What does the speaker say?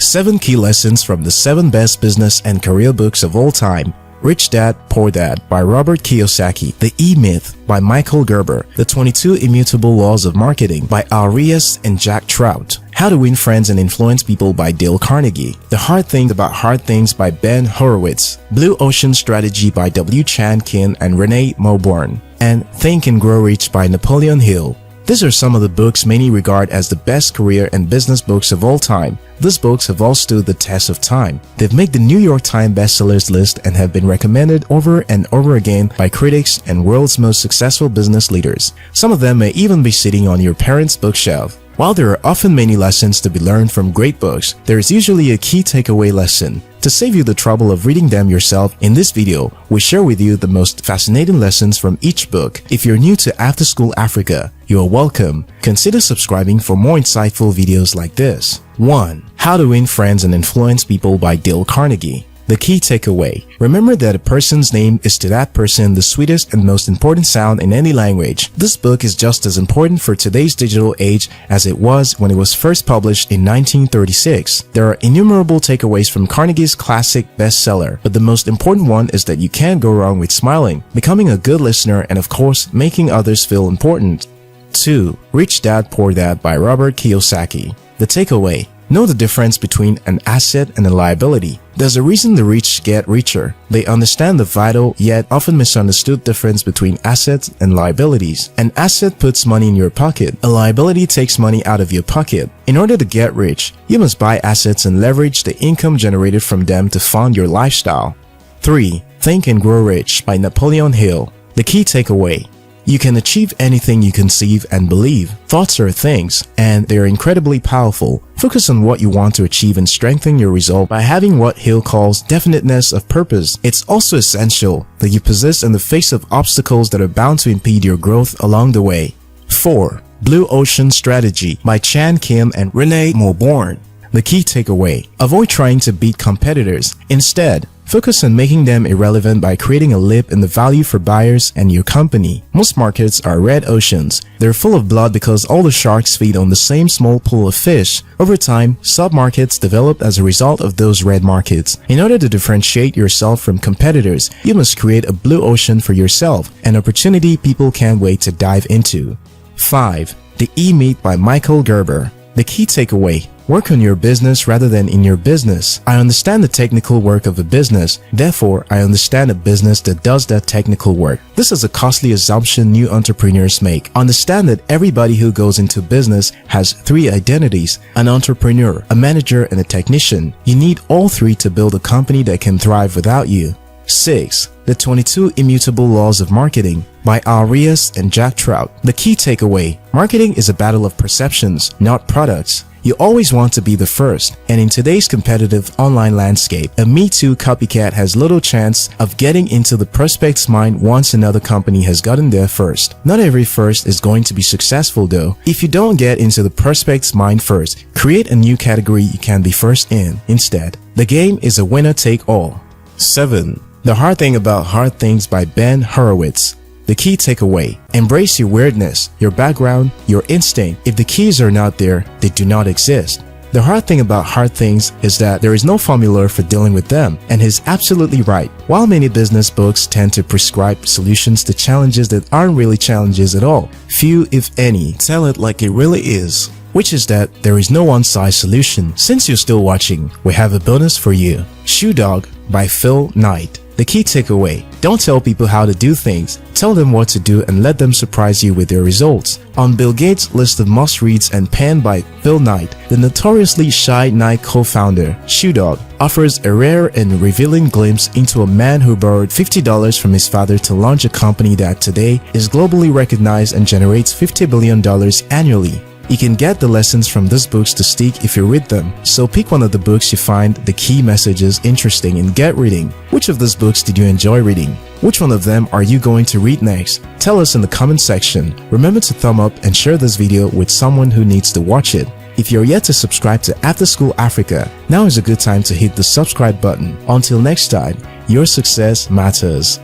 7 Key Lessons from the 7 Best Business and Career Books of All Time. Rich Dad, Poor Dad by Robert Kiyosaki. The E-Myth by Michael Gerber. The 22 Immutable Laws of Marketing by Ries and Trout. How to Win Friends and Influence People by Dale Carnegie. The Hard Things About Hard Things by Ben Horowitz. Blue Ocean Strategy by W. Chan Kin and Renée Mauborgne. And Think and Grow Rich by Napoleon Hill. These are some of the books many regard as the best career and business books of all time. These books have all stood the test of time. They've made the New York Times bestsellers list and have been recommended over and over again by critics and world's most successful business leaders. Some of them may even be sitting on your parents' bookshelf. While there are often many lessons to be learned from great books, there is usually a key takeaway lesson. To save you the trouble of reading them yourself, in this video, we share with you the most fascinating lessons from each book. If you're new to After School Africa, you are welcome. Consider subscribing for more insightful videos like this. 1. How to Win Friends and Influence People by Dale Carnegie. The key takeaway. Remember that a person's name is to that person the sweetest and most important sound in any language. This book is just as important for today's digital age as it was when it was first published in 1936. There are innumerable takeaways from Carnegie's classic bestseller, but the most important one is that you can't go wrong with smiling, becoming a good listener, and of course, making others feel important. 2. Rich Dad, Poor Dad by Robert Kiyosaki. The takeaway. Know the difference between an asset and a liability. There's a reason the rich get richer. They understand the vital yet often misunderstood difference between assets and liabilities. An asset puts money in your pocket. A liability takes money out of your pocket. In order to get rich, you must buy assets and leverage the income generated from them to fund your lifestyle. 3. Think and Grow Rich by Napoleon Hill. The key takeaway. You can achieve anything you conceive and believe. Thoughts are things, and they are incredibly powerful. Focus on what you want to achieve and strengthen your resolve by having what Hill calls definiteness of purpose. It's also essential that you persist in the face of obstacles that are bound to impede your growth along the way. 4. Blue Ocean Strategy by Chan Kim and Renée Mauborgne. The key takeaway. Avoid trying to beat competitors. Instead, focus on making them irrelevant by creating a leap in the value for buyers and your company. Most markets are red oceans. They're full of blood because all the sharks feed on the same small pool of fish. Over time, sub-markets develop as a result of those red markets. In order to differentiate yourself from competitors, you must create a blue ocean for yourself, an opportunity people can't wait to dive into. 5. The E-Myth by Michael Gerber. The key takeaway. Work on your business rather than in your business. I understand the technical work of a business, therefore I understand a business that does that technical work. This is a costly assumption new entrepreneurs make. Understand that everybody who goes into business has 3 identities: an entrepreneur, a manager, and a technician. You need all 3 to build a company that can thrive without you. 6. The 22 Immutable Laws of Marketing by Ries and Trout. The key takeaway. Marketing is a battle of perceptions, not products. You always want to be the first, and in today's competitive online landscape, a Me Too copycat has little chance of getting into the prospect's mind once another company has gotten there first. Not every first is going to be successful though. If you don't get into the prospect's mind first, create a new category you can be first in instead. The game is a winner-take-all. 7. The Hard Thing About Hard Things by Ben Horowitz. The key takeaway. Embrace your weirdness, your background, your instinct. If the keys are not there, they do not exist. The hard thing about hard things is that there is no formula for dealing with them, and he's absolutely right. While many business books tend to prescribe solutions to challenges that aren't really challenges at all, few, if any, tell it like it really is, which is that there is no one-size solution. Since you're still watching, we have a bonus for you. Shoe Dog by Phil Knight. The key takeaway. Don't tell people how to do things. Tell them what to do and let them surprise you with their results. On Bill Gates' list of must-reads and penned by Phil Knight, the notoriously shy Nike co-founder, Shoe Dog, offers a rare and revealing glimpse into a man who borrowed $50 from his father to launch a company that today is globally recognized and generates $50 billion annually. You can get the lessons from these books to stick if you read them. So pick one of the books you find the key messages interesting and get reading. Which of these books did you enjoy reading? Which one of them are you going to read next? Tell us in the comment section. Remember to thumb up and share this video with someone who needs to watch it. If you're yet to subscribe to After School Africa, now is a good time to hit the subscribe button. Until next time, your success matters.